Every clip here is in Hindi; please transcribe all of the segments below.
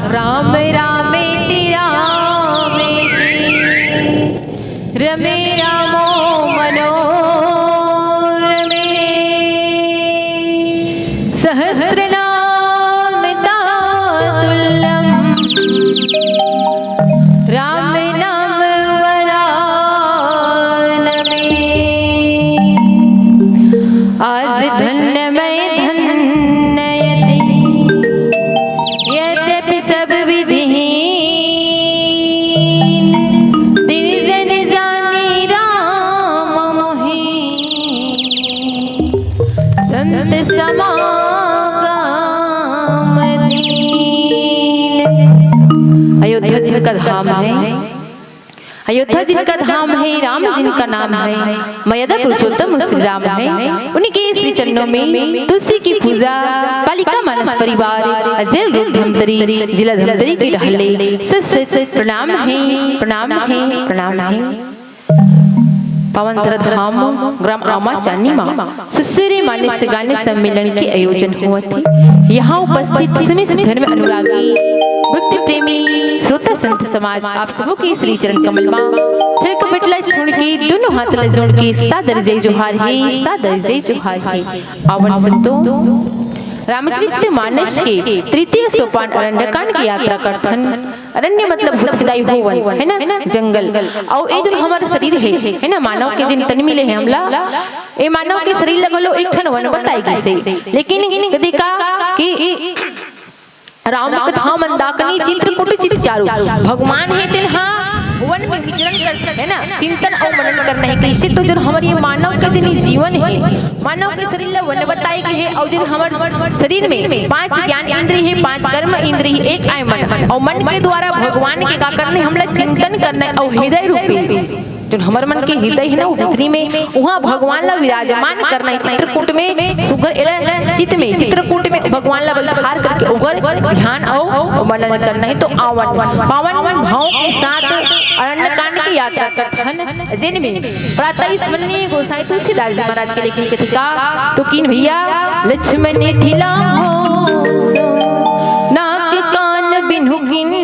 राम रामेति रामेति रमे रामो मनोरमे सहस्रनाम तातुल्यं राम नाम वरानने। आज धन्य मैं अयोध्या जिनका धाम है, अयोध्या जिनका धाम है, राम जिनका नाम है, मर्यादा पुरुषोत्तम श्री राम है। उन्हीं के श्री चरणों में तुलसी की पूजा, बालिका मानस परिवार, अजय रूप धमतरी, जिला धमतरी के ढहले सत प्रणाम है, प्रणाम है, प्रणाम है। पवन धाम ग्राम आमा चांदी माँ सुसरे मान्य से गाने सम्मेलन के आयोजन हुआ थे। यहाँ उपस्थित समस्त धर्म अनुरागी भक्ति प्रेमी श्रोता संत समाज आप सबों की श्री चरण कमल माँ छलक बिटला छोड़ के दोनों हाथ ल जोड़ के सादर जय जोहार है, सादर जय जोहार है। आवन संतों रामचरित मानस के तृतीय सोपान अरण्यकांड की यात्रा करथन। अरण्य मतलब भूतदायी भवन है ना, जंगल। और ये जो हमारा शरीर है ना, मानव के जिन तन मिले हैं हमला, ये मानव के शरीर लगलो एक ठन वन बताई कैसे। लेकिन देखा कि राम का धाम मंदाकिनी चित्रकूट चित चारु भगवान है तिन हाँ भुवन में विचरण कर है ना, चिंतन और मनन करना है कैसे। तो जब हमारे मानव के दिन जीवन है, मानव के शरीर ला वन बताए के है, और जब हमारे शरीर में 5 ज्ञान इंद्रिय है, 5 कर्म इंद्रिय, एक आय मन, और मन के द्वारा भगवान के का करने हमला चिंतन करना है। और हृदय रूपी जो हमार मन के हृदय है ना, भीतरी में वहाँ भगवान ला विराजमान करना है। चित्रकूट में सुगर चित्त में चित्रकूट में भगवान ला बलिहार करके उगर ध्यान और मनन करना है। तो आवन पावन भाव के साथ अरण्य कांड की यात्रा करते हैं, जिनमें प्रातः स्मरणीय गोसाई तुलसीदास जी महाराज के लिखने के थे तो किन भैया लक्ष्मण थिला नाक कान बिनुगिन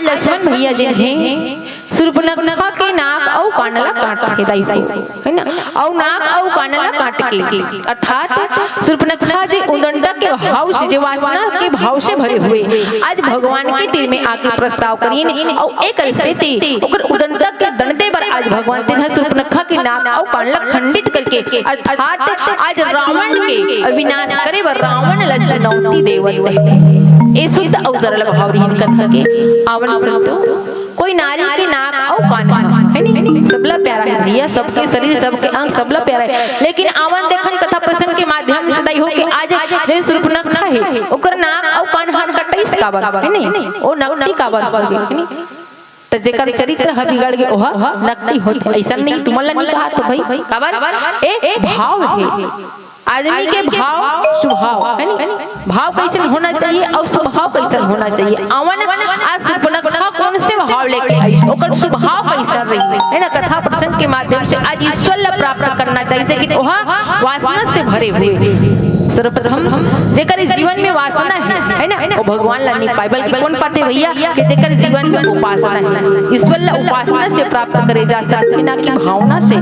लक्ष्मण भैया जिन हैं सूर्पनखा के नाक और कानला काट के दाई है ना, और नाक और कानला काट के, अर्थात सूर्पनखा जी उदंडा के भाव से, जो वासना के भाव से भरे हुए आज भगवान के दिल में आके प्रस्ताव करिए और एक ऐसे थे ओकर उदंडा के दंडे पर आज भगवान तिन्ह सूर्पनखा के नाक और कानला खंडित करके, अर्थात आज रावण के विनाश करे बर रावण ला चुनौती देवत ये शुद्ध और सरल भाव रही कथा के। आवन संतो कोई नारी के नाक और कान है नहीं, सबला प्यारा है भैया, सबके शरीर सबके अंग सबला प्यारा है। लेकिन आवन देखन कथा प्रसंग के माध्यम से दई हो के आज जे सूर्पनखा है ओकर नाक और कान हन कटैस काबर है नहीं, ओ नकटी काबर कर गई है नहीं, तो जेकर चरित्र ह बिगड़ गए ओहा नकटी होत ऐसा नहीं। तुमला नहीं कहा तो भाई काबर ए भाव है, आदमी के भाव स्वभाव है नहीं, भाव कैसन होना चाहिए और स्वभाव कैसन होना चाहिए। आवन आज सूर्पनखा कौन से भाव लेके आई, ओकर स्वभाव कैसा रही है ना, कथा प्रसंग के माध्यम से आज ईश्वर प्राप्त करना चाहिए कि ओहा वासना से भरे हुए। सर्वप्रथम जेकर जीवन में वासना है ना, वो भगवान ला नहीं पाए, बल्कि कौन पाते भैया कि जेकर जीवन में उपासना है, ईश्वर ला उपासना से प्राप्त करे जा सकते ना कि भावना से।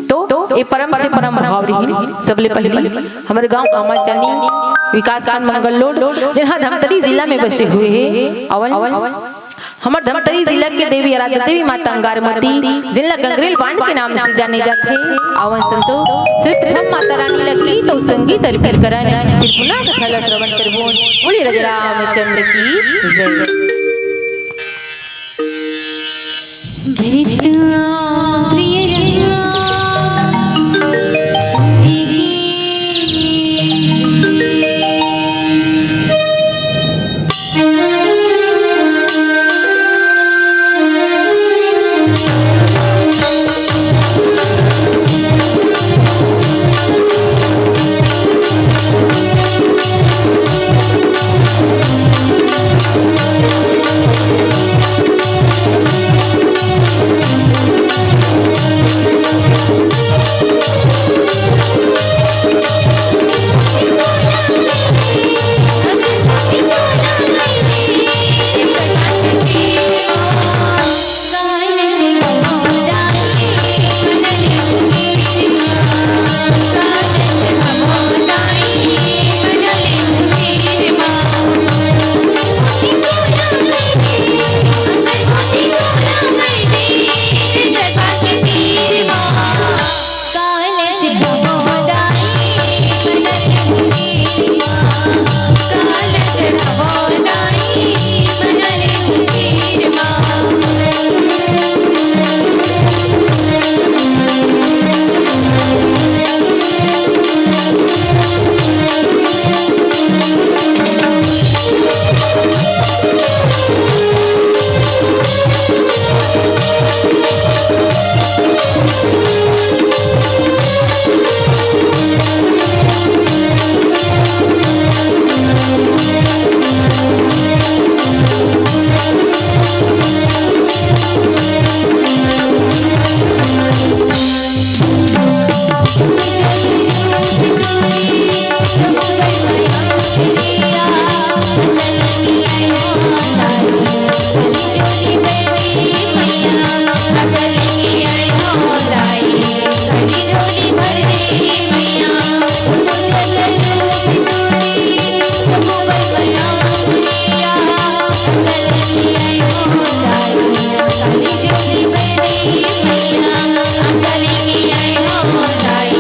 तो ये परम से परम भाव रही। सबले पहले हमारे गांव आमा जानी विकास खंड मंगल लोड जहाँ धमतरी जिला में बसे हुए हैं। अवन हमारे धमतरी जिला के देवी आराध्य देवी माता अंगारमती जिला गंगरेल बांध के नाम से जाने जाते हैं। अवन संतो सिर्फ हम माता रानी लगी तो संगीत अर्पित कराने फिर पुनः कथा श्रवण करबो। बोले राजा रामचंद्र की जय। I'm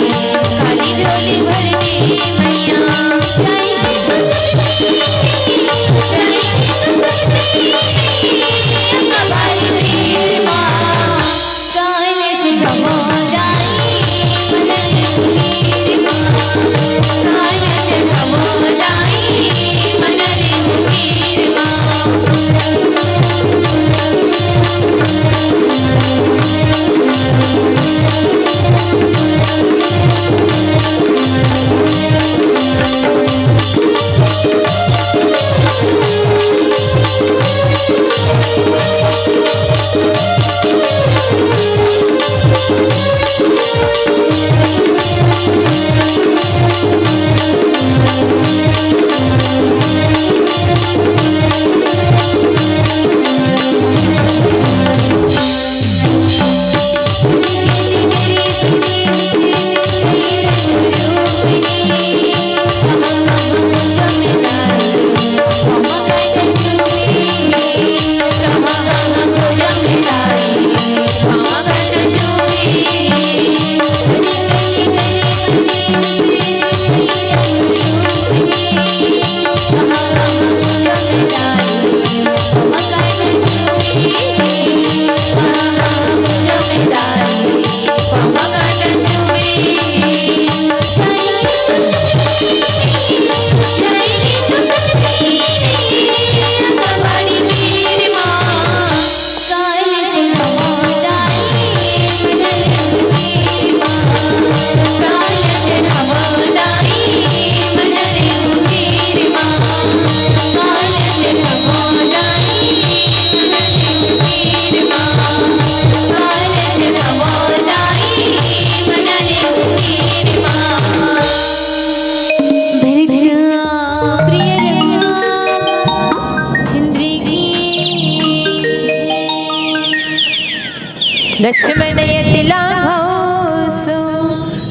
लक्ष्मण यतिला घोसो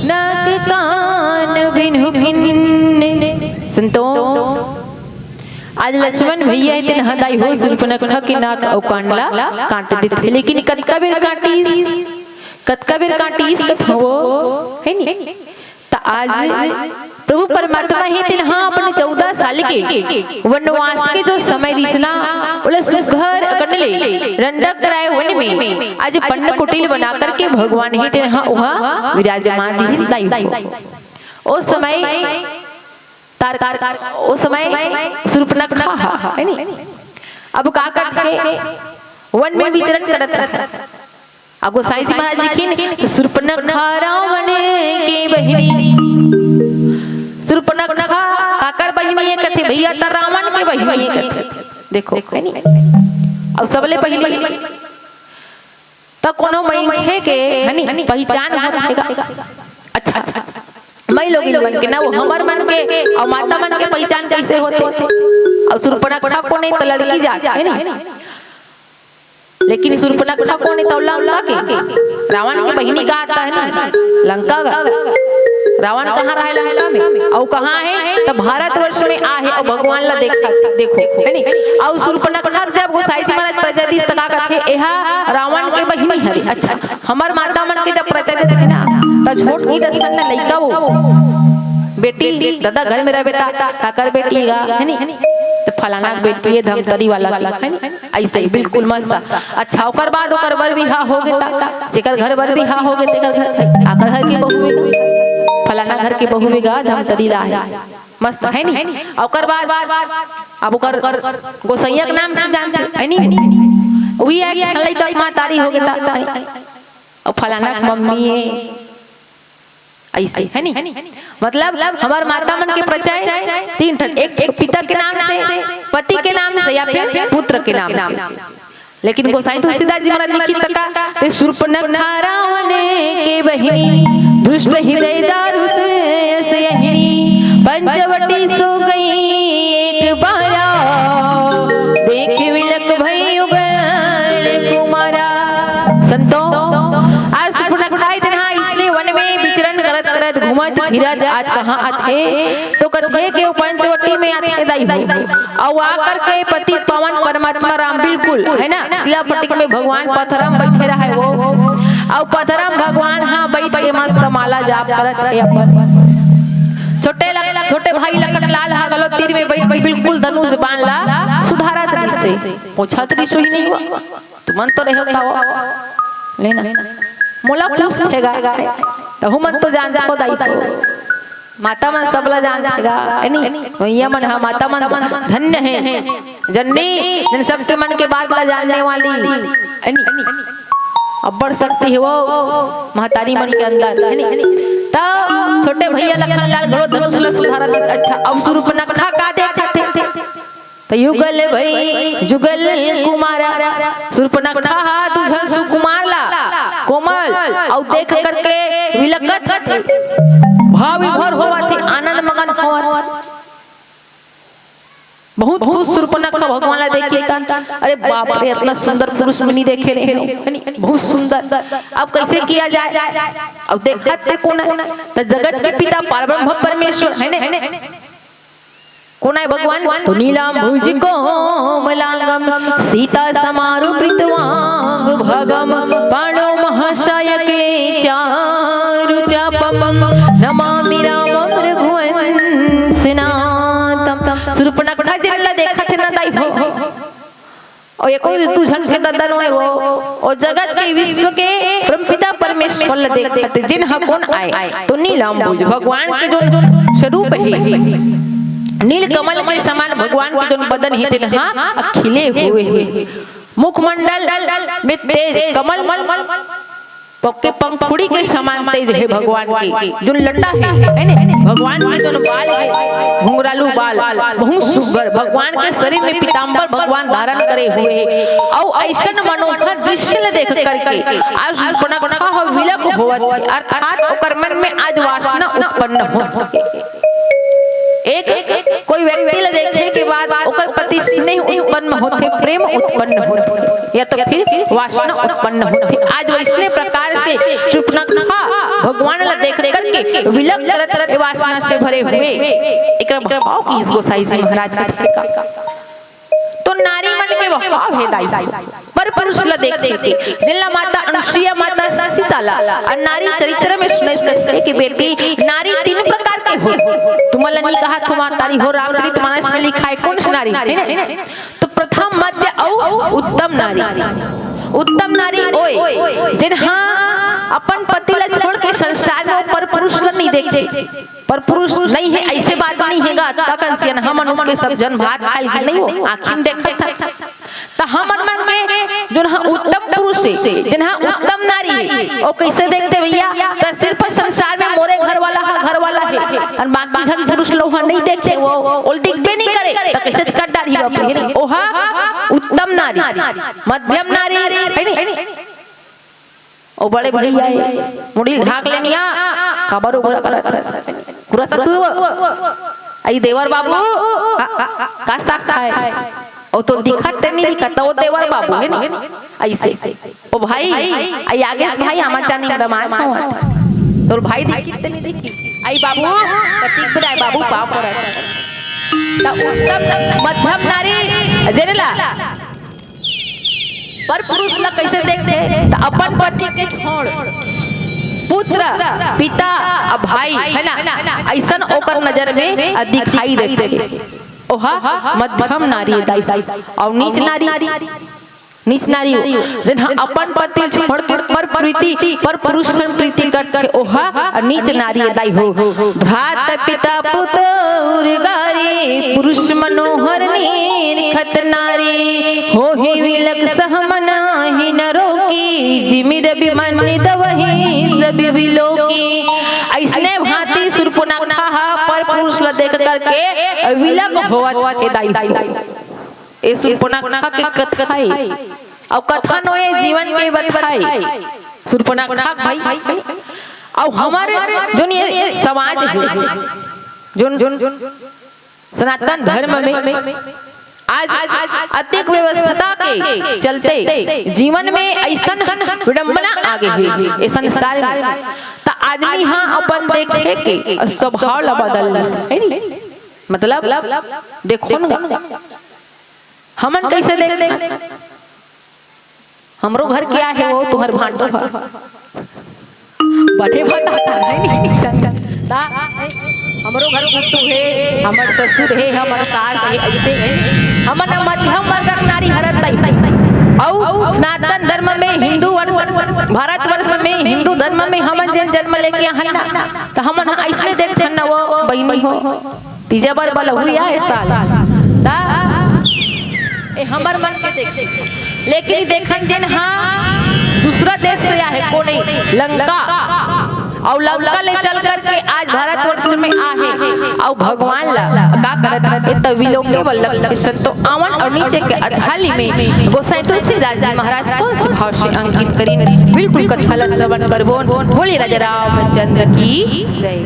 नाक कान बिनु भिन्न। संतो आज लक्ष्मण भैया इतने हदाई हो सुर्पनखा की नाक और कांडला काट देते, लेकिन कतका बेर काटीस वो है नहीं। तो आज प्रभु परमात्मा ही तीन हाँ अपने 14 साल के वनवास के जो समय रिश्ना बोले सुघर करने रंडक कराए वन में आज पन्न कुटिल बना करके भगवान ही तीन हाँ वहाँ विराजमान रही। ओ समय सुर्पनखा है नहीं। अब का करके वन में विचरण करत रहा। अब गोसाई जी महाराज लिखिन सुर्पनखा रावण के बहिनी, सुर्पनखा काकर बहिनी है कथे भैया त रावण के बहिनी है कथे। देखो अब सबले पहले त कोनो मई के हनी पहचान होगा। अच्छा मैं लोग मन के ना वो हमर मन के और माता मन के पहचान कैसे होते। और सुर्पनखा को नहीं तो लड़की जात है नहीं, लेकिन सुर्पनखा को नहीं तो लंका के रावण की बहिनी का आता है ना लंका का। रावण कहाँ रहा है लंका में और कहाँ है तो भारतवर्ष में आ है और भगवान ला देखो है नहीं। और सुर्पनखा जब गोसाई जी महाराज प्रजाति तका करके यह रावण के बहिनी हरी। अच्छा हमार माता मन के जब प्रजाति थे ना तो छोट की दत्तन ना लइका वो बेटी दादा घर में रह बेटा काकर बेटी गा है नहीं तो फलाना बेटी है धमतरी वाला है नहीं ऐसे ही बिल्कुल मस्त। अच्छा ओकर बाद ओकर बर बिहार हो गए जेकर घर बर बिहार हो गए तेकर घर आकर घर की बहू फलाना घर की बहू गा धमतरी ला है मस्त है नहीं। ओकर बाद अब ओकर गोसैया के नाम से जानते है नहीं वही है लइका मां तारी हो गए और फलाना मम्मी है ऐसे है नहीं। मतलब हमार माता मन के प्रचय तीन ठन, एक पिता के नाम से, पति के नाम से या फिर पुत्र के नाम से। लेकिन गोसाई तुलसीदास जी महाराज लिखित तका ते सुर्पनखा रावण के बहिनी दुष्ट हृदय दारु से यहिनी पंचवटी सो गई एक बारा देख विलक भई उगल कुमारा। संतो आज सुर्पनखा इतना इसलिए वन में विचरण करत घूमत फिरत आज कहाँ आते तो कथे के पंचवटी में आते दाई और आकर के पति पवन परमात्मा राम बिल्कुल है ना शिलापट्टी में भगवान पथरम बैठे रहा है वो और पथरम भगवान हाँ बैठ के मस्त माला जाप करत है अपन। छोटे भाई लखन लाल हा गलो तीर में बैठ बिल्कुल धनुष बाण ला सुधारत रही से पोछत रही सोई नहीं हुआ तो मन तो रहे का लेना मोला खुश रहेगा तो हम मन तो जान जाको दाई को माता मन सबला जान जाएगा नहीं भैया मन हाँ माता मन धन्य है जननी जन सबके मन के बात ला जानने वाली अब्बड़ शक्ति है वो महतारी मन के अंदर है नहीं। तब छोटे भैया लखन लाल घोड़ो धनुष ला सुधारा। अच्छा अब सुर्पनखा का देखा थे तो युगल भई जुगल कुमारा शूर्पणखा दुझल सुकुमारला कोमल और देख करके विलकत भाव विभोर होवा थे आनंद मगन होवा बहुत बहुत शूर्पणखा भगवान ला देखिए अरे बाप रे इतना सुंदर पुरुष मनी देखे रहे बहुत सुंदर अब कैसे किया जाए अब देखा थे कौन तो जगत के पिता परब्रह्म परमेश्वर है ने कौन है भगवान तो नीलाम भुज कोमलांगम सीता समारु प्रीतवांग भगम पाणो महाशय के चारु चापम नमामि रामं रघुवंशनाथम शूर्पणखा जिनला देखा थे ना दाई हो और एको ऋतु झन के ददन है वो और जगत के विश्व के परमपिता परमेश्वर ला देखा थे जिन ह कौन आए तो नीलाम भुज भगवान के जो स्वरूप है नील कमल के समान भगवान के जो बदन ही दिन हाँ खिले हुए हैं मुखमंडल में तेज कमल पक्के पंखुड़ी के समान तेज है भगवान की जो लटा है ने भगवान के जो बाल है घुंघरालू बाल बहुत सुंदर भगवान के शरीर में पीतांबर भगवान धारण करे हुए हैं और ऐसा मनोहर दृश्य देख करके आज शूर्पणखा विलक होवत अर्थात ओकर मन में आज वासना उत्पन्न हो एक कोई व्यक्ति ला देखने के बाद ओकर प्रति स्नेह उत्पन्न होते प्रेम उत्पन्न होते या तो फिर वासना उत्पन्न होते आज वैसने प्रकार से शूर्पणखा भगवान ला देख करके विलक करत वासना से भरे हुए एक भाव की इस गोसाई जी महाराज का तो नारी मन के भाव है दाई पर पुरुष ला देखते जिनला माता अनुसुईया माता सीताला और नारी चरित्र में सुने करते कि बेटी नारी तीन प्रकार के हो तुम्हारा नहीं कहा तुम्हारी हो रामचरितमानस में लिखा है कौन सी नारी तो प्रथम मध्य और उत्तम नारी ओए जिन्हा अपन पति ला छोड़ के संसार में पर पुरुष ला नहीं देखते पर पुरुष नहीं है ऐसे बात नहीं हैगा तकन से हम मनुष्य के सब जन भात खाई नहीं हो आँखी में देखत था तो हमर मन के जो उत्तम पुरुष है जिन्हा उत्तम नारी है और कैसे देखते भैया तो सिर्फ संसार में मोरे घर वाला है और बाकी जन पुरुष लोग नहीं देखते वो उल्टी भी नहीं करे तो कैसे कर डाली बाप ओहा उत्तम नारी मध्यम नारी है ओ बड़े भैया मुड़ी ढाक लेनिया खबर ऊपर पूरा ससुर आई देवर बाबू का साखा है ओ तो दिखत नहीं दिखत वो देवर बाबू है ना ऐसे ओ भाई आई आगे भाई हमार जानी दमाद तो भाई दिखत नहीं देखी आई बाबू कटिक पर आई बाबू पाप पर ता उत्तम मध्यम नारी जनेला पर पुरुष ला कैसे देखते तो अपन पति के छोड़ पुत्र पिता भाई है ना ऐसन ओकर नजर में दिखाई देते ओहा मध्यम नारी दाई और नीच नारी जिन्हा अपन पति छोड़ के पर पुरुष में प्रीति करके ओहा नीच नारी दाई हो भ्रात पिता पुत्र गारी पुरुष मनोहर नीरखत नारी हो ही विलक सहमना ही नरो की जिमिर बिमनि दवहि सभी विलोकी ऐसने भांति शूर्पणखा पर पुरुष ला देख करके विलक होवत के दाई ए शूर्पणखा के कथाई और कथा नोए जीवन के बतखाई शूर्पणखा भाई और हमारे जो ये समाज है जो सनातन धर्म में आज अतिक व्यवस्था के चलते जीवन में ऐसा विडंबना आगे है ये संसार में तो आदमी हाँ अपन देखे के स्वभाव ला बदल है मतलब देखो ना हमन कैसे देखते हमरो घर क्या है वो तुम्हारे भांडो बड़े बताता नहीं हमरो घर कुट्टू है हमर ससुर है हमर सास है ऐसे है हमन मध्यम वर्ग नारी हरत और सनातन धर्म में हिंदू भारतवर्ष में हिंदू धर्म में हमन जन्म लेके हैं ना तो हमन ऐसे देखते ना वो बहनी हो तीजा बार बल हुई है साल ए हमर मन के देखते लेकिन देखन जन हाँ दूसरा देश से आए कोने लंका और लंका ले चल करके आज भारतवर्ष में आहे और भगवान ला का करत ए तविलोके वल्लभ के सत्तो आवन और नीचे के अठाली में गोसाई तुलसीदास जी महाराज कौन से भाव से अंकित करीन बिल्कुल कथा ला श्रवण करबोन। बोले राजा रामचंद्र की जय।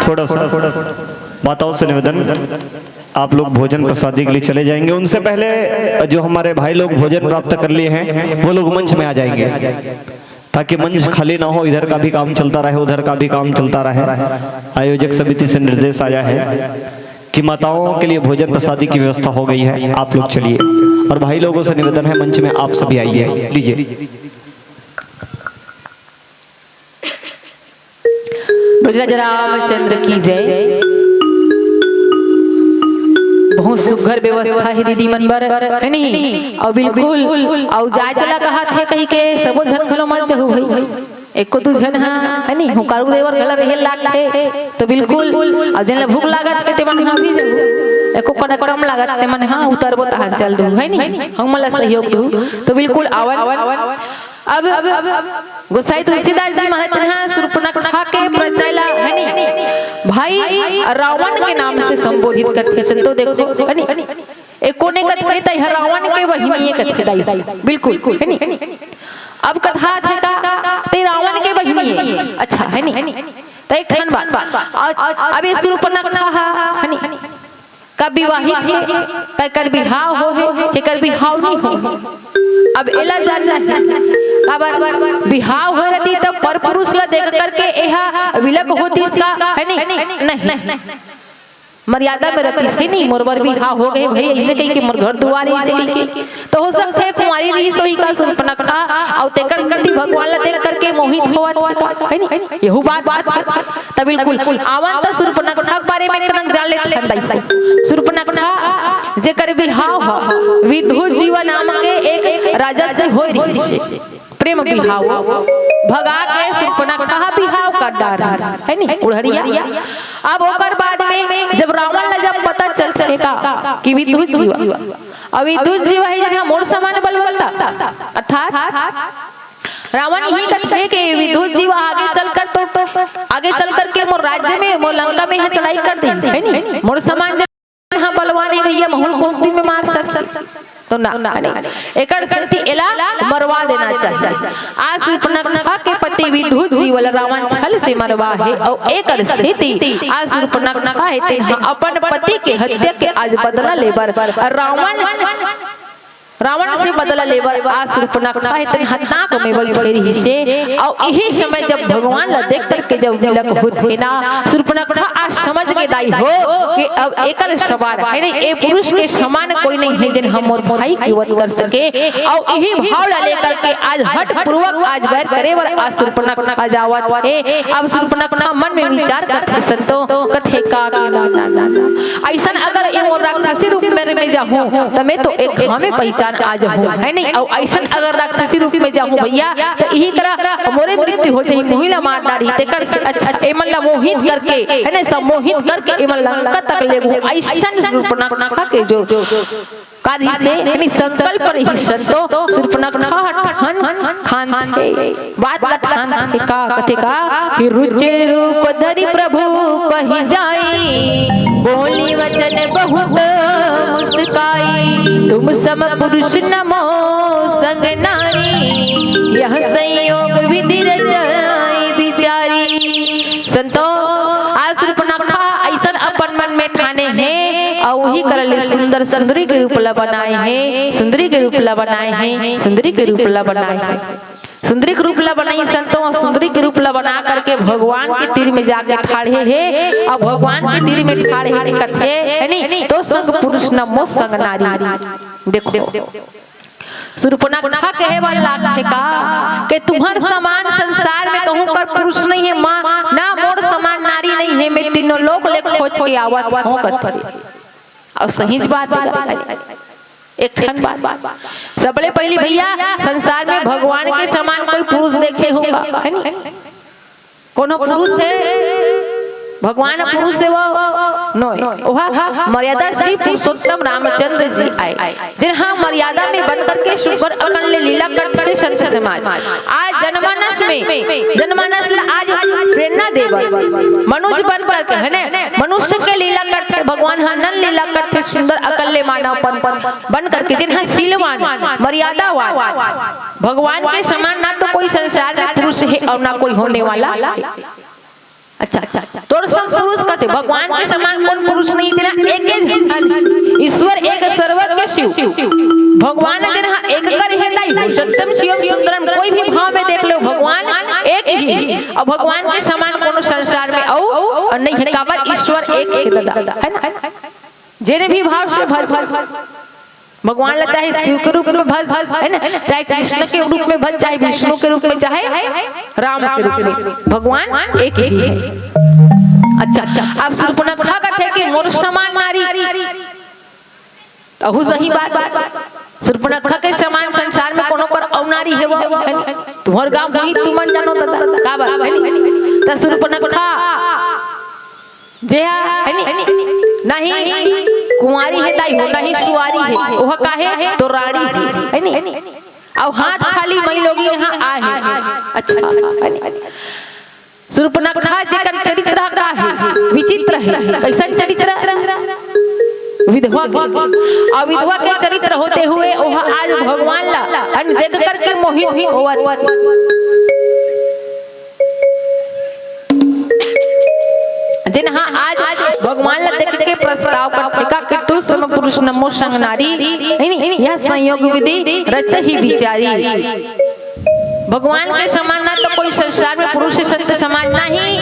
थोड़ा सा माताओं से निवेदन, आप लोग भोजन प्रसादी के लिए चले जाएंगे। उनसे पहले जो हमारे भाई लोग भोजन प्राप्त कर लिए हैं वो लोग मंच में आ जाएंगे, ताकि मंच खाली ना हो, इधर का भी काम चलता रहे उधर का भी काम चलता रहे। आयोजक समिति से निर्देश आया है कि माताओं के लिए भोजन प्रसादी की व्यवस्था हो गई है, आप लोग चलिए। और भाई लोगों से निवेदन है मंच में आप सभी आइए, लीजिए। रामचंद्र की जय। बहुत सुघर व्यवस्था है दीदी मनबर है नहीं, और बिल्कुल और जाय चला कहा थे कहीं के सबो झन खलो मत जहु भाई, एको दू झन है नहीं हुकारू देवर खला रहे लाग थे तो बिल्कुल, और जन भूख लागत के ते मन भी जहु एको कना कम लागत ते मन हां उतरबो त चल दू है नी हम मला सहयोग दू तो बिल्कुल आवन अब गोसाई तुलसीदास जी महाराज हां शूर्पणखा के प्रचला है नी भाई रावण के नाम से संबोधित करते संतो देखो है नी एको ने कहते त रावण के बहिनी कहते दाई बिल्कुल है नी अब कथा थे का ते रावण के बहिनी है अच्छा है नी तो एक ठन बात अब ये शूर्पणखा है नी कब विवाहित है कर बिहाव हो है कर बिहाव नहीं हो अब एला जानना है काबर बिहाव हो रहती तब पर पुरुष ला देख करके एहा विलक होती इसका है नहीं मर्यादा में रहती है नहीं मोरबर बिहाव हो गए भाई ऐसे कहीं के मोर घर दुआर ऐसे कहीं के तो हो सकते है कुंवारी रही सोई का शूर्पणखा और तेकर करती भगवान ला देख करके मोहित होवत है नहीं यहू बात तब बिल्कुल आवन त शूर्पणखा के बारे में तनक जान ले खंदाई शूर्पणखा जेकर बिहाव विधु जीवन नाम के एक राजा से होई रही प्रेम बिहाव भगा के शूर्पणखा बिहाव कर डार है नी उड़हरिया अब ओकर बाद में जब रावण ला जब पता चल चलेगा कि विधु जीव अब विधु जीव है जहां मोर समान बलवंता अर्थात रावण ही कहते हैं कि विधु जीव आगे चल कर के मोर राज्य में मोर लंका में यहाँ चढ़ाई कर देंगे है नी मोर समान हां बलवान है भैया महल को दिन में मार सकते तो ना एकड़ शक्ति एला मरवा देना चाहिए आज शूर्पणखा के पति विधु जीवल रावण छल से मरवा है और एकर स्थिति आज शूर्पणखा है अपन पति के हत्या के आज बदला लेबर रावण से बदला लेबर आज शूर्पणखा इतने हत्याक में बगेरी हिस्से और यही समय जब भगवान ला देख करके जब विलक होते ना शूर्पणखा आज समझ के दाई हो कि अब एकल सवार है नहीं ए पुरुष के समान कोई नहीं है जिन हम और भाई की वध कर सके और यही भाव ला लेकर के आज हट पूर्वक आज बैर करे और आज शूर्पणखा जावत है अब शूर्पणखा मन में विचार करते संतो कथे का ना ऐसा अगर ये राक्षसी रूप में जाऊं तो मैं तो एक हमें पहचान आज हूं है नहीं और ऐसा अगर राक्षसी रूप में जाऊं भैया तो यही तरह मोरे मृत्यु हो जाए महिला मार डाली तेकर से अच्छा एमन ला मोहित करके है ना सम्मोहित करके एमन लंका तक लेबू ऐसा शूर्पणखा के जो कार्य से यानी संकल्प रही संतो शूर्पणखा ठान बात का ठान का कथे का कि रुचि रूप धरि प्रभु कहि जाई बोली वचन बहुत मुस्काई तुम सम पुरुष नमो संग नारी यह संयोग विधि रचाई बिचारी संतो आज शूर्पणखा ऐसा अपन मन में ठाने हैं और वही करले सुंदर सुंदरी के रूप ला बनाए हैं सुंदरी के रूप ला बनाए हैं सुंदरी के रूप ला बनाए हैं सुंदरी के रूप ला बनाई संतों सुंदरी के रूप ला बना करके भगवान के तीर में जाके ठाड़े है और भगवान के तीर में ठाड़े है कथे है नहीं तो संग पुरुष नमो संग नारी देखो शूर्पणखा कहे वाला है का कि तुम्हार समान संसार में कहूं कर पुरुष नहीं है मां ना मोर समान नारी नहीं है मैं तीनों लोक ले खोज के आवत हूं कथे और सही बात है एक ठन बात सबले पहली भैया संसार में भगवान के समान कोई पुरुष देखे होगा है नी कोनो पुरुष है भगवान पुरुष से वो ओहा मर्यादा श्री पुरुषोत्तम रामचंद्र जी आए जिन्हां मर्यादा में बन करके शुक्र अकल लीला करते संत समाज आज जनमानस में आज प्रेरणा देवर मनुष्य बन करके है ना मनुष्य के लीला करते भगवान हनन लीला करते सुंदर अकल मानवपन बन करके जिन्हां शीलवान मर्यादावान भगवान के समान ना तो कोई संसार में पुरुष है और ना कोई होने वाला अच्छा तोर सब पुरुष कहते भगवान के समान कौन पुरुष नहीं तेरा एक ही ईश्वर एक सर्वज्ञ शिव भगवान तेरा एक कर है दाई सत्यम शिवम सुंदरम कोई भी भाव में देख लो भगवान एक ही और भगवान के समान कोनो संसार में और नहीं है काबर ईश्वर एक दादा है ना जेने भी भाव से भज भगवान ला चाहे शिव के रूप में भज है ना चाहे कृष्ण के रूप में भज चाहे विष्णु के रूप में चाहे राम के रूप में भगवान एक ही है अच्छा अब शूर्पणखा कहते कि मोर समान नारी अहु सही बात शूर्पणखा के समान संसार में कोनो पर अवनारी है वो तुम्हार गांव वही तुमन जानो दादा का बात है नी त शूर्पणखा जे है नी नहीं कुंवारी है दाई हो नहीं सुवारी है ओह काहे तो रानी है नी और हाथ खाली मई लोगी यहाँ आए अच्छा शूर्पणखा जेकर चरित्र का है विचित्र है कैसा चरित्र विधवा और विधवा के चरित्र होते हुए ओह आज भगवान ला देख करके मोहित होवत जिन्हा आज भगवान ला देख के प्रस्ताव पत्रिका के तू सम पुरुष नमो संग नारी नहीं यह संयोग विधि रच ही विचारी भगवान के समान ना तो कोई संसार में पुरुष संत समान नहीं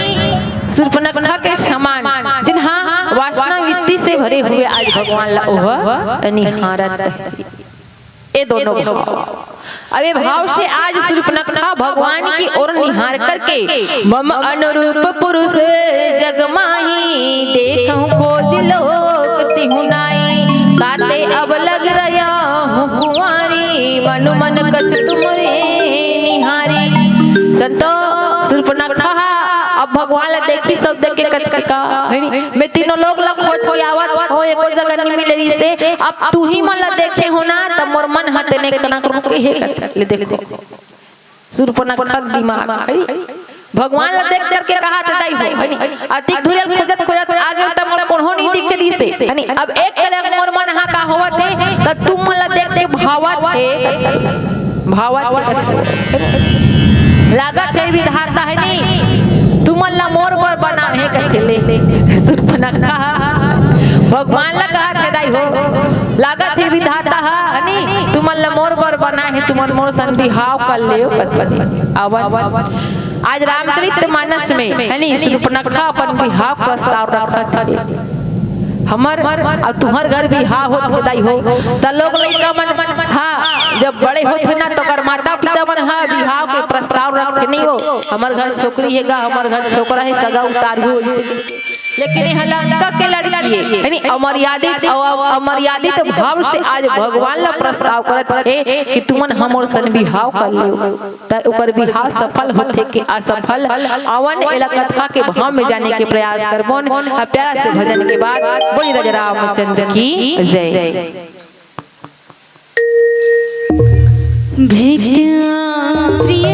शूर्पणखा के समान जिन्हा वासना विस्ति से भरे हुए आज भगवान ला ओह निहारत ये दोनों भाव अबे भाव से आज शूर्पणखा भगवान की ओर निहार करके मम अनुरूप पुरुष जग माही देखूं खोज लोक तिहु नाई ताते अब लग रहा हूँ कुंवारी मनु मन कछ तुमरे निहारी संतो शूर्पणखा अब भगवान ला देखी सब देख के कटका मैं तीनों लोग लग खोज के आवत हो एको जगह नहीं मिले रही से अब तू ही मन ला देखे हो ना त मोर मन हतने कना करू के हे ले देखो शूर्पणखा दिमाग भगवान ला देख करके कहा था दाई हो अति धुरल खोजत आगे त मोर कोन्हो नहीं दिख दी से अब एक कले मोर मन हा का होवत है त तुम मन ला देख देख भावत लागत है विधाता है नी तुम ला मोर पर बना है कहते ले शूर्पणखा भगवान ला कहा थे दाई हो लागत है विधाता है नी तुम ला मोर पर बना है तुम मोर सन बिहाव कर लियो आवन आज रामचरित मानस में है नी शूर्पणखा अपन बिहाव प्रस्ताव रखत है हमर और तुम्हार घर बिहाव होत दाई हो त लोग लइका मन हां जब बड़े होते ना तो कर माता पिता मन हां बिहाव के प्रस्ताव रखे नहीं हो हमर घर छोकरी हैगा हमर घर छोकरा है सगा उतार हो लेकिन यह लंका के लड़की है यानी अमर्यादित भाव से आज भगवान ला प्रस्ताव करत है कि तुमन हमर सन बिहाव कर लियो त ओकर बिहाव सफल होथे के असफल अवन एला कथा के भाव में जाने के प्रयास करबोन प्यारा से भजन के बाद बोली राजा रामचंद्र की जय प्रिय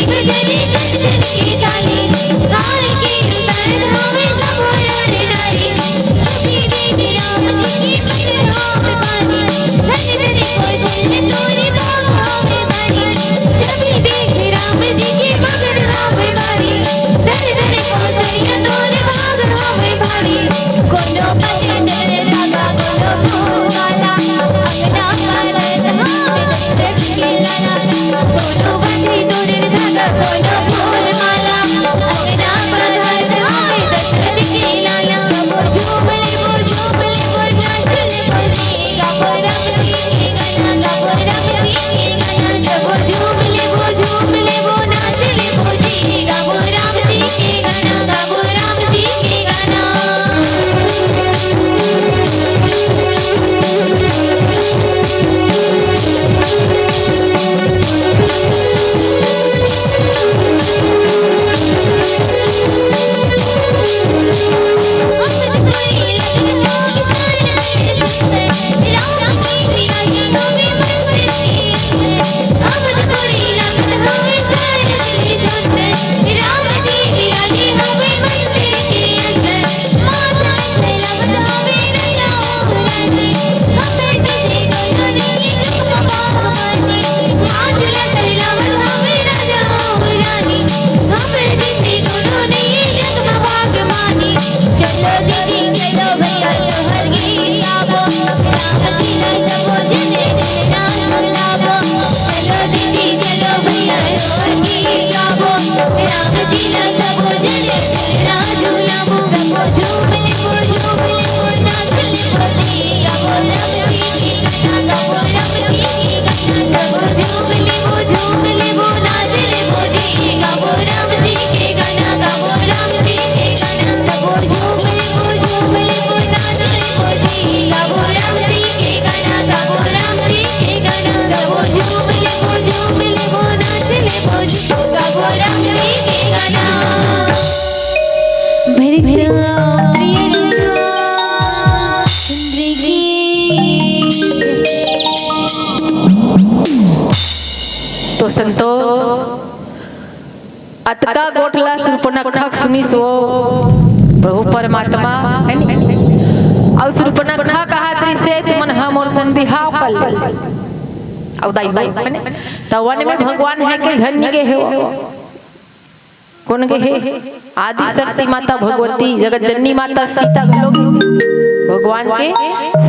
बजने कंचन की थाली हार के उतर धावे सब नर नारी सभी देख राम जी की पकड़ हाथ पानी धन धन को झूले तोरे भाग हावे भारी सभी देख राम जी की पकड़ हावे भारी धन धन को झूले तोरे भाग हावे भारी कोनो बजे दर धागा कोनो फूल वाला अंगना करत हावे दशरथ के लाला कोनो बजे तोरे धागा कोनो फूल माला अंगना करत हावे दशरथ के लाला सब झूमले वो नाचले बजे गावो राम जी के गाना गावो राम जी के गाना सब झूमले वो नाचले बजे गावो राम जी के गाना गावो राम जी के गाना तो संतो अतका गोठला सुर्पनखा सुनी सो प्रभु परमात्मा है नी और सुर्पनखा कहा तरी से तुमन हम और सन बिहाव कर ले और दाई है नी तो वन में भगवान है के झन्नी के है कौन के है आदि शक्ति माता भगवती जगत जननी माता सीता भगवान के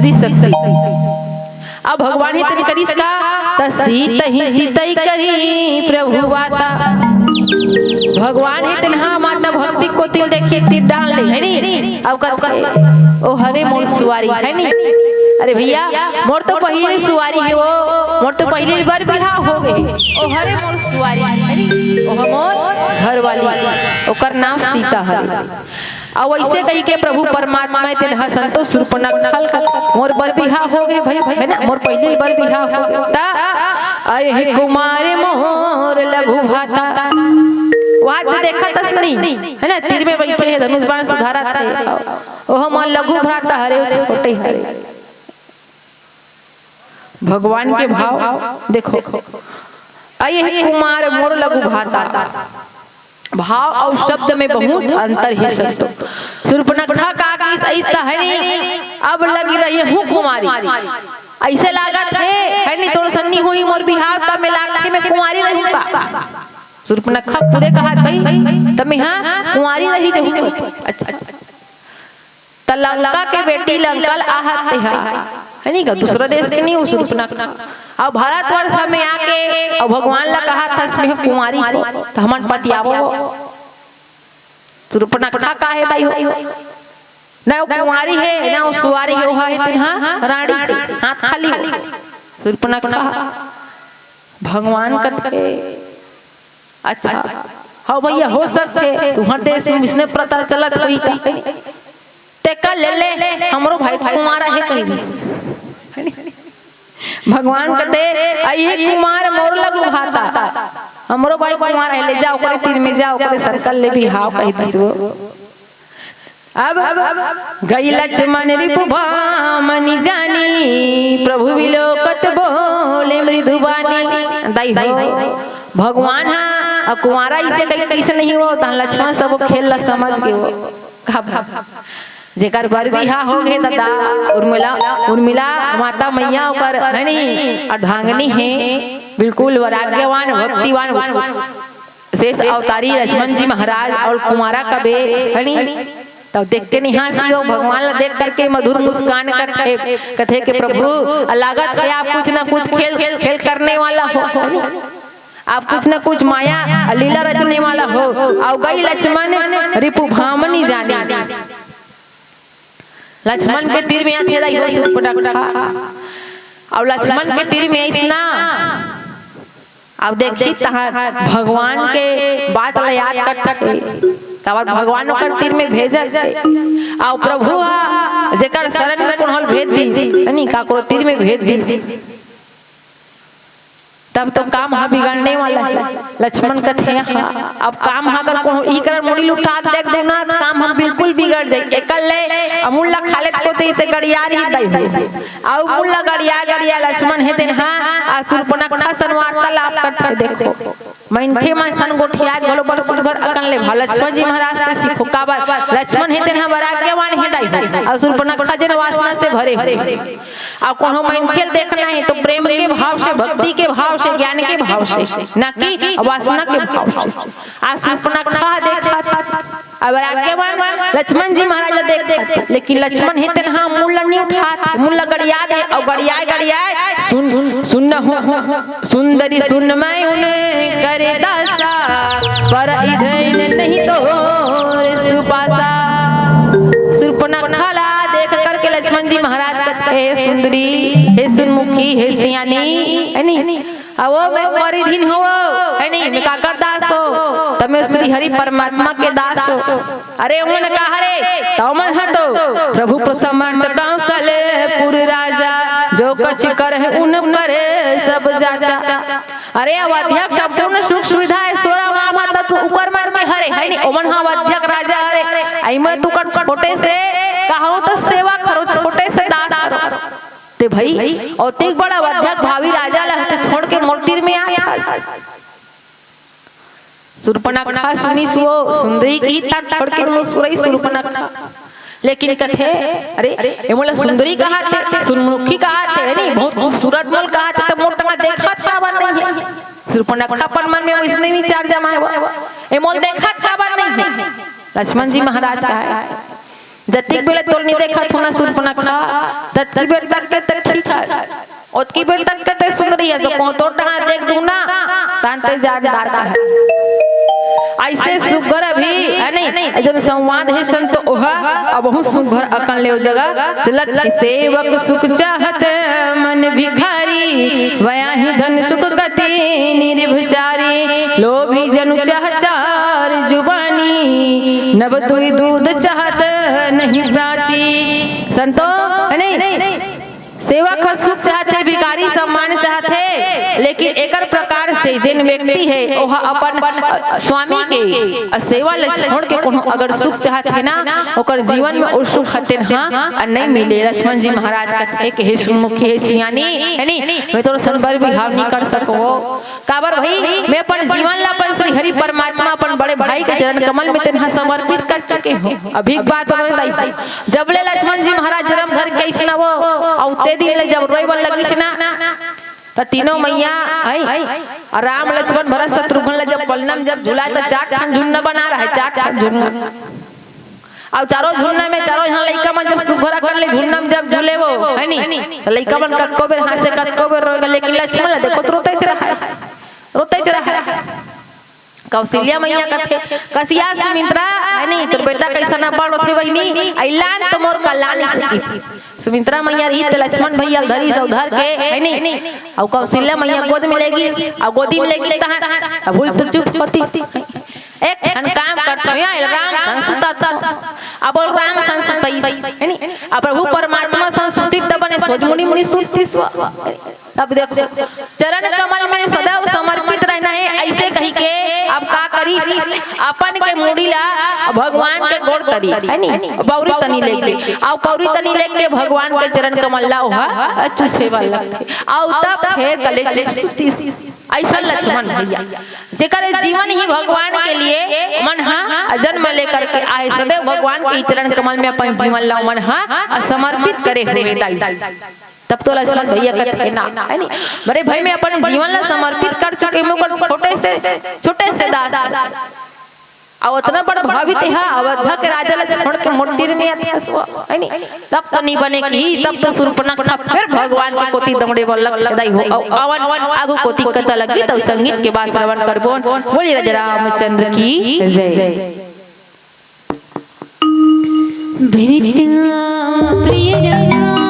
श्री शक्ति अब भगवान ही तनी करिस का तसीत ही चितई करी प्रभु वाता भगवान ही तन्हा माता भक्ति को तिल देखिए तिल डाल ले है नी अब कत ओ हरे मोर सुवारी है नी अरे भैया मोर तो पहली सुवारी है वो मोर तो पहली बार बिहाव हो गए ओ हरे मोर सुवारी है नी ओ हमर घर वाली ओकर नाम सीता है और वैसे कही के प्रभु परमात्मा में तेन संतोष सुर्पनखा का मोर बर बिहाव हो गए भाई है ना मोर पहली बार बिहाव हो गए ता अरे कुमार मोर लघु भाता वहां देखा तस नहीं है ना तीर में बैठे हैं धनुष बाण सुधारा थे ओह मोर लघु भ्राता हरे छोटे हरे भगवान के भाव देखो अये कुमार मोर लघु भाता भाव और शब्द में बहुत अंतर है संतो सुर्पनखा का किस ऐसा है नी अब लगी रही हूँ कुमारी ऐसे लागत है नी तोड़ सन्नी हुई मोर बिहार तब में लाठी में कुमारी रही का सुर्पनखा खुदे कहा भाई तब हां कुमारी रही जहू अच्छा त लंका के बेटी लंकल आहत है नी का दूसरा देश के नहीं हो सुर्पनखा अब भारतवर्ष में आके और भगवान ला कहा था इसमें कुमारी को तो हमन पति आवो सुर्पनखा का है दाई हो ना वो कुमारी है ना वो सुवारी हो है तिन्हा रानी हाथ खाली सुर्पनखा भगवान कथे अच्छा हाँ भैया हो सकते तुम्हारे देश में इसने पता चलत हुई ते कल ले हमरो भाई कुमारा है कहीं भगवान कहते अये कुमार मोर लघु भाता हमरो भाई कुमार है ले जाओ करे तीर में जाओ करे सर्कल ले भी हाव कही दिसो अब गई लक्ष्मण रिपु भामनि जानी प्रभु विलोकत बोले मृदुबानी दाई हो भगवान हां और कुंवारा इसे कहीं कैसे नहीं हो तहन लक्ष्मण सब खेल ला समझ के वो का जेकर बर बिहा हो गए दादा उर्मिला माता मैया ओकर है नहीं अर्धांगिनी है बिल्कुल वैराग्यवान भक्तिवान शेष अवतारी लक्ष्मण जी महाराज और कुमारा का बे है नहीं तब देख के निहार कियो भगवान ला देख करके मधुर मुस्कान करके कथे के प्रभु लागत है आप कुछ ना कुछ खेल करने वाला हो आप कुछ न कुछ माया लीला रचने वाला हो और गई लक्ष्मण रिपु भामनी जाने लक्ष्मण के तीर में आते दाई और लक्ष्मण के तीर में इतना अब देखी भगवान के बात याद करते भगवान कर तीर में भेजा और प्रभु जेकर शरण में कोन भेज दी नहीं काको तीर में भेज दी तब तो काम हा बिगड़ने वाला है लक्ष्मण कथे अब काम हा अगर को ई कर मोड़ी लुटा देख देना काम हम बिल्कुल बिगड़ जाए एकल ले अमूल्ला खाले को ते से गड़ियार ही दई है और मूल्ला गड़िया लक्ष्मण है दिन हां आ सुरपनखा सनवार्ता लाभ करते देखो मैनखे में सन गोठिया गलो बड़ सुगर अकन ले लक्ष्मण जी महाराज से सीखो काबर लक्ष्मण है दिन हां वैराग्यवान है दई और सुरपनखा जन वासना से भरे और कोनो मैनखे देखना है तो प्रेम के भाव से भक्ति के भाव से ज्ञान के भाव से न कि वासना के भाव से आप सुपनखा देखा अब आज्ञावान लक्ष्मण जी महाराज देखते लेकिन लक्ष्मण है तन्हा मूल्य नहीं उठा मूल्य गड़िया दे और गड़िया सुन हो सुंदरी सुन मैं उन्हें करे दासा पर इधर नहीं तो सुपासा सुपनखा ला देख करके लक्ष्मण जी महाराज कहते हे सुंदरी हे सुनमुखी हे सियानी है नहीं अब वो मैं परिधीन हो है नहीं मैं काकर दास हो तमे श्री हरि परमात्मा के दास हो अरे उमन कहा रे तमन हटो प्रभु प्रसमर्थ कौशलपुर राजा जो कछ कर है उन करे सब जाचा अरे अब अध्यक्ष संपूर्ण सुख सुविधा है सोरा मामा तक ऊपर मार के हरे है नहीं उमन हा अध्यक्ष राजा अरे आई मैं तू कर छोटे से कहो तो सेवा करो छोटे से दास ते भाई और तेग बड़ा अध्यक्ष भावी राजा लहते छोड़ के मूर्ति में आया सुरपनखा सुनी सुओ सुंदरी की तट छोड़ के मुस्कुराई सुरपनखा लेकिन कथे अरे ये मोला सुंदरी कहा थे सुनमुखी कहा थे नहीं बहुत खूबसूरत मोल कहा थे तब मोटा देखा था बन नहीं है सुरपनखा पर मन में इसने विचार जमा हुआ ये मोल देखा था बन नहीं है लक्ष्मण जी महाराज का है जतिक बेले तोल नहीं देखा थोना सुरपनखा तत्की बेल तक के ठीक है ओतकी बेल तक के सुंदरी है जो को तो टना देख दूना तांते जारदार का है ऐसे सुगर भी है नहीं जो संवाद है संत ओहा अब बहुत सुगर अकन ले जगह चलत सेवक सुख चाहत मन भिखारी वया ही धन सुख गति निर्भचारी लोभी जनु चाहचार जुबानी नब दुई दूध चाहत नहीं प्राची संतो नहीं सेवक सुख चाहते भिखारी सम्मान चाहते लेकिन एकर प्रकार से जिन व्यक्ति है ओह अपन स्वामी के सेवा ल छोड़ के कोनो अगर सुख चाहते ना ओकर जीवन में उस सुख हते हां नहीं मिले लक्ष्मण जी महाराज कहते कि हे सुमुखी हे सियानी है नहीं मैं तो संबर विभाव नहीं कर सको काबर भाई मैं अपन जीवन ला अपन श्री हरि परमात्मा अपन बड़े भाई के चरण कमल में तन्हा समर्पित कर चुके हो अभी बात हो जबले लक्ष्मण जी महाराज जन्म धर कैसना वो औते दिन ले जब रोइबल लगी ना तो तीनों मैया आई राम लक्ष्मण भरत शत्रुघ्न ले जब बलनम जब झूला तो चार झुन्ना बना रहा है चार झुन्ना और चारों झुन्ना में चारों यहाँ लइका मन जब सुघरा कर ले झुन्ना में जब झूले वो है नहीं तो लइका मन कतको बेर हाथ से कतको बेर रोएगा लेकिन लक्ष्मण देखो तो रोते रहा है कौशल्या मैया कथे कसिया सुमित्रा है नहीं तो बेटा कैसा ना पड़ होते बहिनी ऐलान तो मोर कल्याण सकी सुमित्रा मैया रही तो लक्ष्मण भैया धरी से उधर के है नहीं और कौशल्या मैया गोद में लेगी और गोदी में लेगी तहां भूल तो चुप होती एक काम करते हैं राम संस्कृत था अब राम संस्कृत है नहीं अब प्रभु परमात्मा संस्कृत तब बने सोजमुनि मुनि सुस्ति अब देखो चरण कमल में सदैव समर्पित रहना है ऐसे कही के अब का करी अपन के मुड़ीला भगवान के गोड़ तरी है नहीं पौरी तनी लेके और पौरी तनी लेके भगवान के चरण कमल ला ओहा चूसे वाला और तब फिर गले सुती ऐसा लक्ष्मण भैया जेकर जीवन ही भगवान के लिए मन हा जन्म लेकर के आए सदैव भगवान के चरण कमल में अपन जीवन ला मन हा समर्पित करे हुए दाई। तब तो लक्ष्मण भैया कहते ना है नहीं बड़े भाई में अपन जीवन ला समर्पित कर चुके मुकर छोटे से दास और उतना बड़ा भावित है अवधा के राजा लक्ष्मण के मूर्ति में है नहीं तब तो नहीं बने की तब तो शूर्पणखा फिर भगवान के कोती दमड़े वाला दाई हो अवन आगु कोती कथा लगी तो संगीत के बाद श्रवण करबोन बोली राजा रामचंद्र की जय। प्रिय राम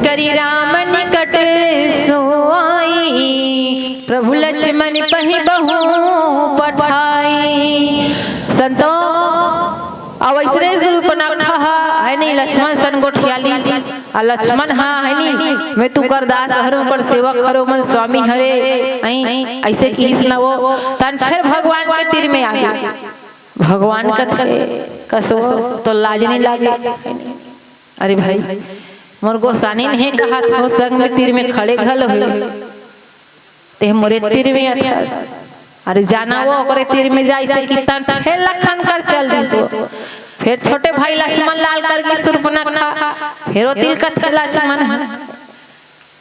करी राम निकट सोई प्रभु लक्ष्मण पहि बहु पठाई। संतो अवैसरे शूर्पणखा है नहीं लक्ष्मण सन गोठियाली आ लक्ष्मण हाँ है नहीं मैं तू कर दास हरो कर सेवक हरो मन स्वामी हरे ऐसे की ना वो तन फिर भगवान के तीर में आ गया। भगवान कसो तो लाज नहीं लागे। अरे भाई मोर गोसानी नहीं कहा था संग में तीर में खड़े घल हुए ते मोरे तीर में आता। अरे जाना वो करे तीर में जाई से कितना फिर लखन कर चल दिसो फिर छोटे भाई लक्ष्मण लाल करके शूर्पणखा फिर तिलकत के लक्ष्मण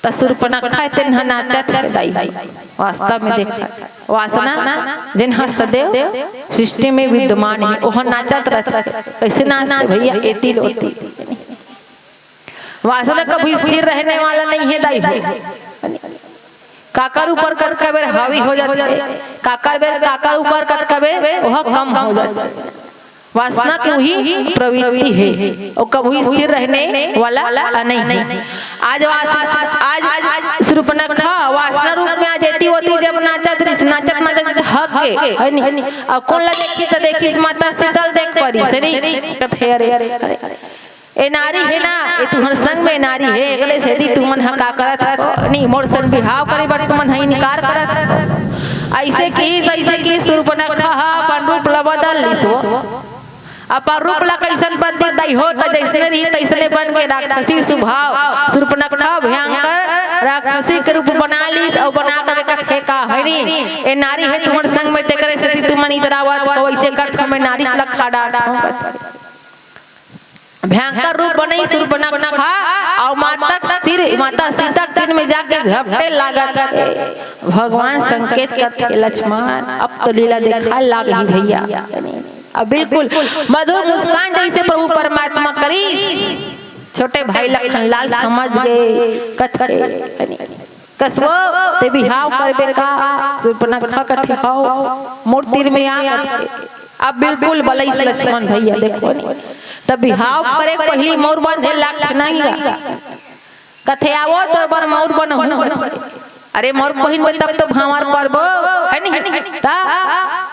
त शूर्पणखा तेन नाचत है दाई वास्तव में देखा वासना जिन सदैव सृष्टि में विद्यमान है ओह नाचत रहता कैसे नाचते भैया एती लोती वासना कभी स्थिर रहने वाला नहीं है दाई काकर ऊपर कर कबे हावी हो जाते काकर ऊपर कर कबे वह कम हो जाता वासना की वही प्रवृत्ति है और कभी स्थिर रहने वाला नहीं। आज शूर्पणखा वासना रूप में आ जाती होती जब नाचत हक के है नहीं और कौन ला देखी तो देखी माता शीतल देख पड़ी से नहीं तो फेर ए नारी है ना ए तुहर संग में नारी है अगले सेदी तुमन ह का करत नहीं मोर संग बिहाव करे बट तुमन ह इनकार करत ऐसे की शूर्पणखा अपन रूप ला बदल लिसो अपन रूप ला कैसन बदल दई हो त जैसने रही तैसने बन के राक्षसी स्वभाव शूर्पणखा भयंकर राक्षसी के रूप बना लीस और बना कर के का है नी ए नारी है तुमन संग में ते करे से तुमन इतरावत वैसे कर में नारी लखा डाटा भयंकर रूप बनी शूर्पणखा और माता सीता तीर में जाके घपटे लागत भगवान संकेत करते लक्ष्मण अब तो लीला देखा लाग ही भैया अब बिल्कुल मधुर मुस्कान जैसे प्रभु परमात्मा करीश छोटे भाई लखन लाल समझ गए कसबो ते बिहाव करबे का शूर्पणखा कथे हाओ मूर्ति में आ अब बिल्कुल बलई लक्ष्मण भैया देखो तब बिहाव करे पहली मोर बंधे लाख नहीं कथे आवो तो बर मोर बनहु अरे मोर पहिन में तब तो भावर करबो है नहीं ता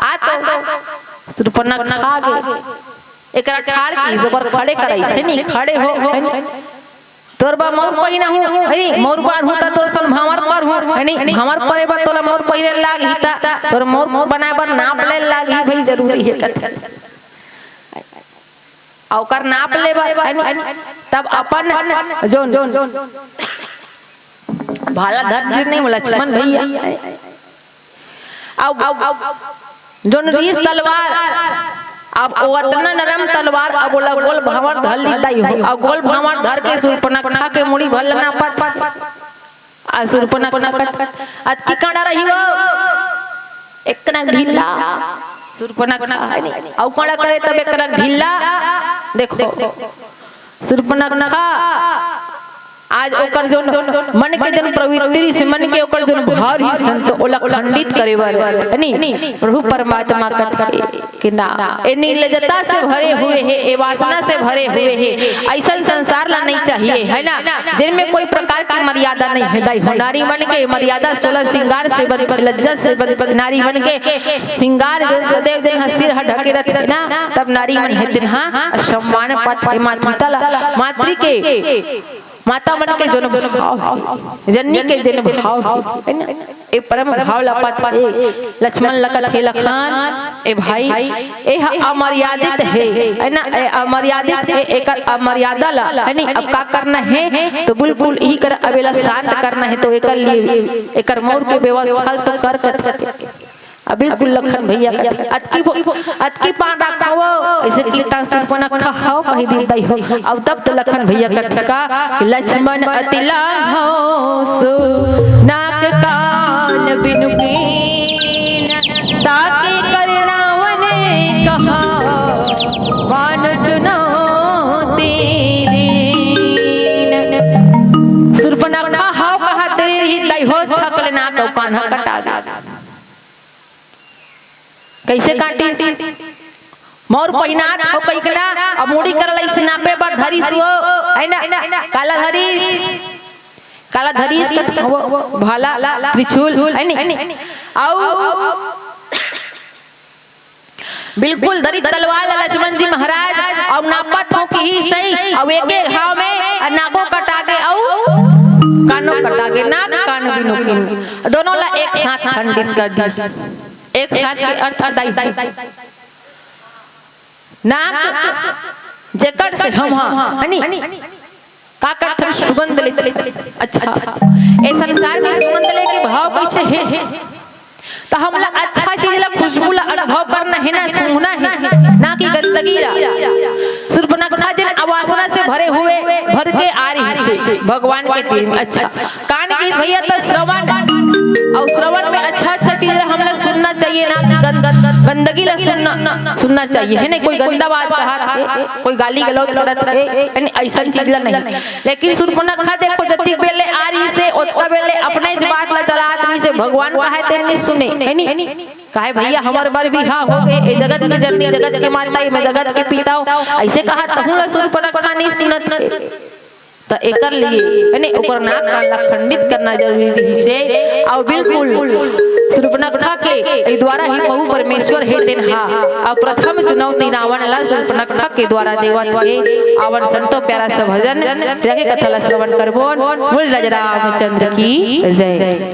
आ तो शूर्पणखा गे एकरा ठाड़ की जबर खड़े करई है नहीं खड़े हो तोर बा मोर पहिनहु अरे मोर बार होता तोर सन भावर पर हो है नहीं भावर परे बर तोला मोर पहिरे लागी ता तोर मोर बनाए बर नाप ले लागी भाई जरूरी है कथे औकर नाप ले तब अपन जोन भाला धर नहीं लक्ष्मण भैया जोन रीस तलवार अब उतना नरम तलवार अब गोल भावर धर लीताई हो अब गोल भावर धर के शूर्पणखा के मुड़ी भलना पट आ शूर्पणखा अति कांडा रही वो एकना ढीला शूर्पणखा औ कांडा करे तब एकना ढीला देखो शूर्पणखा आज ओकर जोन मन के जन प्रवृत्ति से मन के ओकर जोन भार ही संत ओला खंडित करे बर नहीं प्रभु परमात्मा कहते कि ना ए निर्लजता से भरे हुए है ए वासना से भरे हुए है ऐसा संसार ला नहीं चाहिए है ना जिनमें कोई प्रकार की मर्यादा नहीं है दाई नारी बन के मर्यादा 16 श्रृंगार से बद लज्जा से बद नारी बन के श्रृंगार जो सदैव जन सिर ढके रहते ना तब नारी मन है दिन हां सम्मान पट मातृ के माता मन के जन भाव जननी के जन भाव है ना ए परम भाव लपत लक्ष्मण लखन हे लखान ए भाई ए अमर्यादित है ना अमर्यादित है एक अमर्यादा ला है नहीं अब का करना है तो बिल्कुल यही कर अबेला शांत करना है तो एकर लिए एकर मोर के व्यवस्था तो कर अब बिल्कुल लखन भैया अतकी पान रखाओ ऐसे कीर्तन शूर्पणखा खाओ कहीं दी दई हो अब तब तो लखन भैया कटका लक्ष्मण अतिला हो सो नाक कान बिनु कीन ताके कर रावण कहा वान चुनो तेरी शूर्पणखा हाओ कहा तेरी ही दई हो छकल नाक कान कटा दा कैसे काटी मोर पहिनात हो कैकला अब मुड़ी करला इस नापे पर धरिस वो है ना काला धरिस का भाला त्रिशूल है नहीं आओ बिल्कुल धरी तलवार लक्ष्मण जी महाराज और नापत हो कि ही सही अब एक घाव में नाको कटा के आओ कानों कटा के नाक कान बिनु किन दोनों ला एक साथ खंडित कर दी एक साथ के अर्थ दाई नाक जेकर से हम है नी का करथन सुगंध ले अच्छा ए संसार में सुगंध ले के भाव कैसे है तो हमला अच्छा चीज ला खुशबू ला अनुभव करना है ना, सूंघना है ना कि गंदगी ला। शूर्पणखा जिन अवासना से भर के आ रही है भगवान के तीर में। अच्छा कान की भैया तो श्रवण, और श्रवण में अच्छा चीज हमला सुनना चाहिए ना कि गंदगी ला सुनना चाहिए है ना। कोई गंदा बात कहा, कोई गाली गलौज करत है, ऐसा चीज ला नहीं। लेकिन शूर्पणखा देखो जति बेले आ रही से ओतका बेले अपने ज बात ला चलात नहीं से भगवान कहे तेरे सुने है नी। कहे भैया हमारे बार भी हाँ हो गए, ए जगत की जननी, जगत के माता, मैं जगत के पिता हूं, ऐसे कहा तहु ला शूर्पणखा नहीं सुनत। तो एकर लिए यानी ओकर नाक कान ला खंडित करना जरूरी है। और बिल्कुल शूर्पणखा के ए द्वारा ही प्रभु परमेश्वर है तेन हा। और प्रथम चुनौती रावण ला शूर्पणखा के द्वारा देवत है। आवन संतो प्यारा सा भजन रखे कथा ला श्रवण करबोन। बोल राजा रामचंद्र की जय।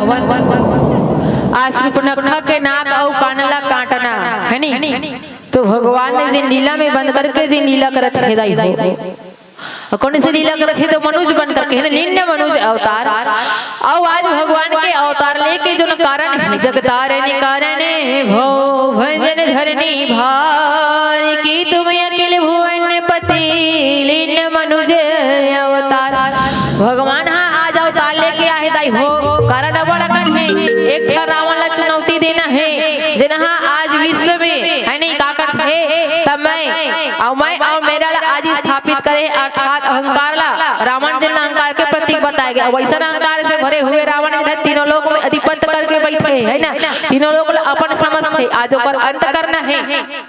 हवन आज सूर्पनखा के नाक और कानला काटना है नी। तो भगवान ने जी लीला में बंद करके जी लीला करत है दाई हो कौन से लीला करत है तो मनुष्य बन करके है लीन मनुष्य अवतार और आज भगवान के अवतार लेके जो कारण है जगतारिणी कारण भो भंजन धरनी भार की तुम अकेले भुवन पति लीन मनुष्य अवतार। भगवान हाँ आज अवतार लेके आए दाई हो कारण बड़ा कन है एक रावण ला चुनौती देना है जिन्हा आज विश्व में है नहीं काकट है तब मैं और मेरा आज स्थापित करे अर्थात अहंकार ला रावण जिन अहंकार के प्रतीक बताया गया वैसा अहंकार से भरे हुए रावण ने तीनों लोग में अधिपत्य करके बैठे है ना तीनों लोग अपन समझते आज ओकर अंत करना है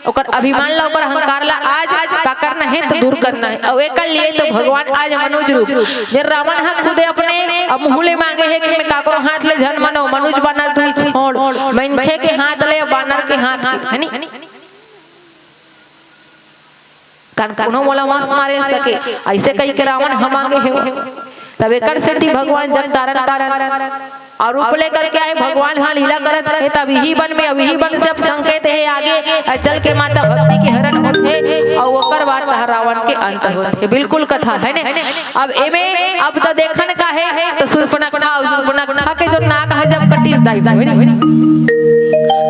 ओकर अभिमान ला ओकर अहंकार ला आज का करना है तो दूर करना है और एक लिए तो भगवान आज मनुष्य रूप जे रावण हा खुदे अपने मुहले मांगे है कि मैं काकरो हाथ ले जन मनो मनुष्य बानर तू छोड़ मैं के हाथ ले बानर के हाथ है नी कान कोनो वाला मस्त मारे सके ऐसे कई के रावण हम आगे है तब एकर से भगवान जग तारण कारण और रूप लेकर के आए भगवान हाँ लीला करत है तब यही बन में अभी बन से अब संकेत है आगे चल के माता भक्ति के हरण होते और ओकर बाद रावण के अंत होते बिल्कुल कथा है ने। अब एमे अब तो देखन का है तो सूर्पनखा के जो नाक है जब कटिस दाई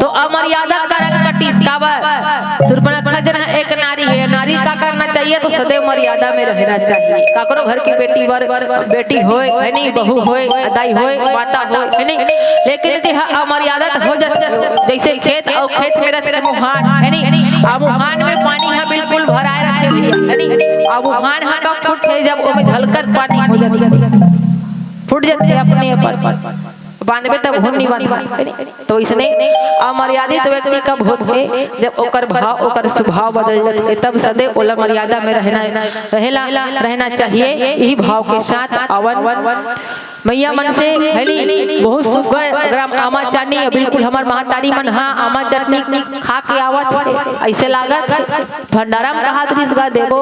तो अमर्यादा कारण कटिस काबर सूर्पनखा जन एक नारी है नारी का करना चाहिए तो सदैव मर्यादा में रहना चाहिए काकरो घर की बेटी होए है नहीं बहू होए दाई होए माता होए है नहीं लेकिन यदि अमर्यादा हो जाता जैसे खेत और खेत में रहते मुहान है नहीं अब मुहान में पानी है बिल्कुल भराए रखे है नहीं अब मुहान है कब फुटे जब उसमें ढलकर पानी हो जाती है फुट जाते अपने अपन बांधबे तब हुन नहीं बांधबे तो इसने अमर्यादित व्यक्ति कब होते जब ओकर भाव ओकर स्वभाव बदल जाते तब सदैव ओला मर्यादा में रहना चाहिए यही भाव के साथ अवन मैया मन से हेली बहुत सुगर ग्राम आमा चटनी बिल्कुल हमार महतारी मन हाँ आमा चटनी खा के आवत ऐसे लागत भंडारा में कहा गा देबो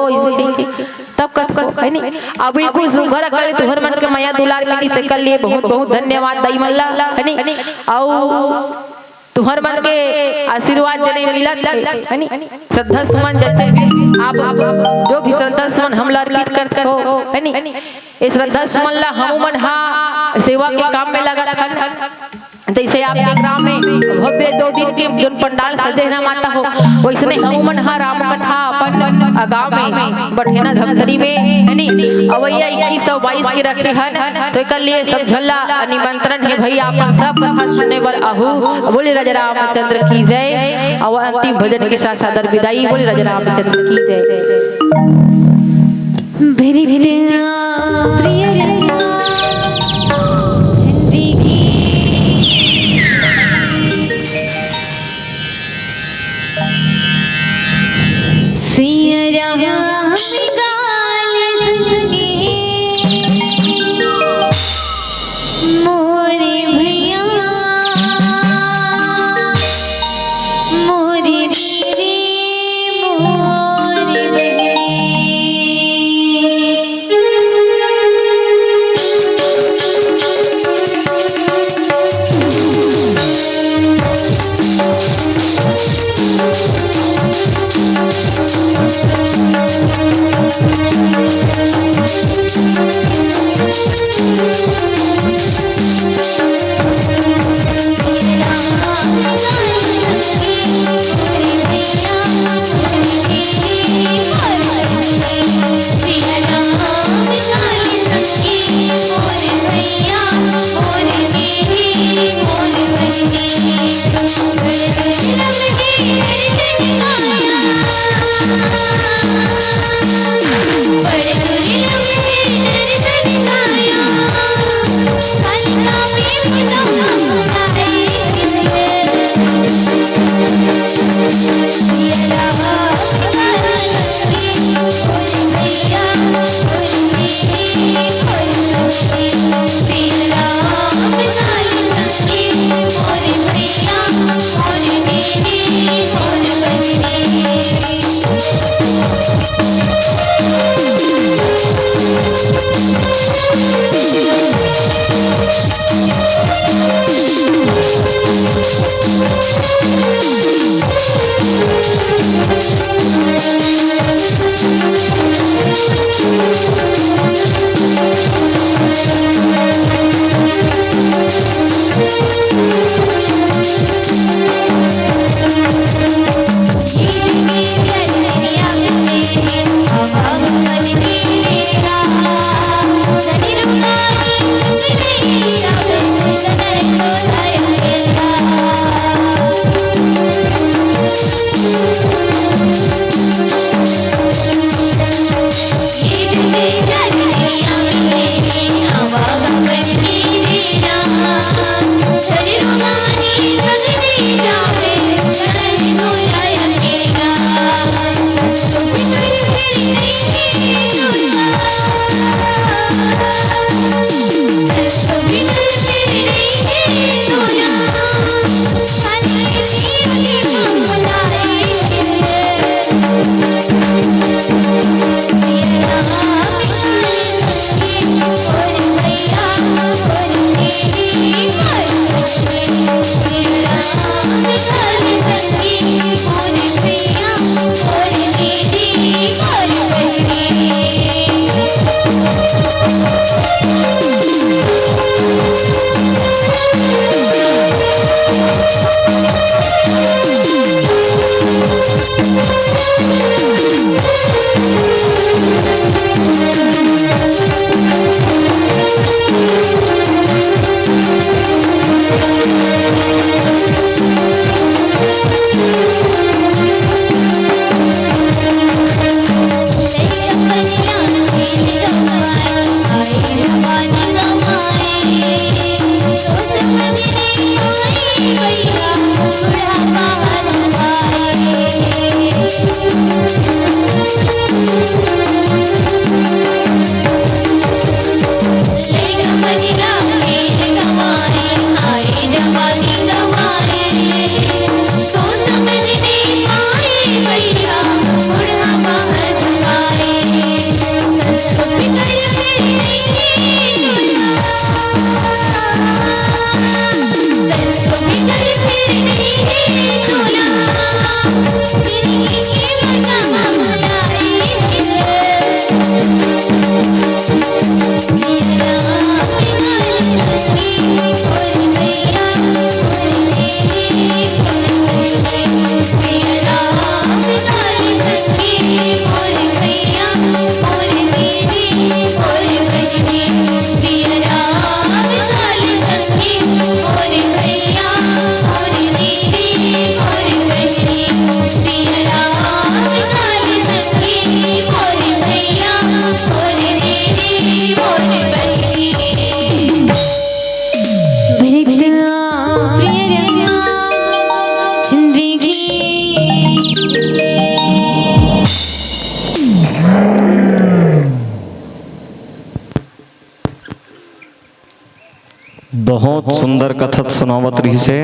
तब कब है नहीं अब बिल्कुल सुगर कर तुहर मन के मैया दुलार मिली से कर लिए बहुत बहुत धन्यवाद दाई मल्ला है नहीं और तुम्हार मन के आशीर्वाद जने मिलत है नहीं श्रद्धा सुमन जैसे आप जो भी श्रद्धा सुमन हम अर्पित करते हो है नहीं इस श्रद्धा सुमन ला हम मन हाँ सेवा के काम में लगा रखा जैसे आपके ग्राम में भव्य 2 दिन के जो पंडाल सजे ना माता हो वैसने हम मन हाँ राम कथा अपन गांव में बढ़ेना धमतरी में है नहीं अवैया 2122 के रखे हन तो कर लिए सब झल्ला निमंत्रण है भई आप सब कथा सुनने पर आहू बोले राजा रामचंद्र की जय और अंतिम भजन के साथ सादर विदाई बोले राजा रामचंद्र की जय। बहुत सुंदर कथक सुनावत रही से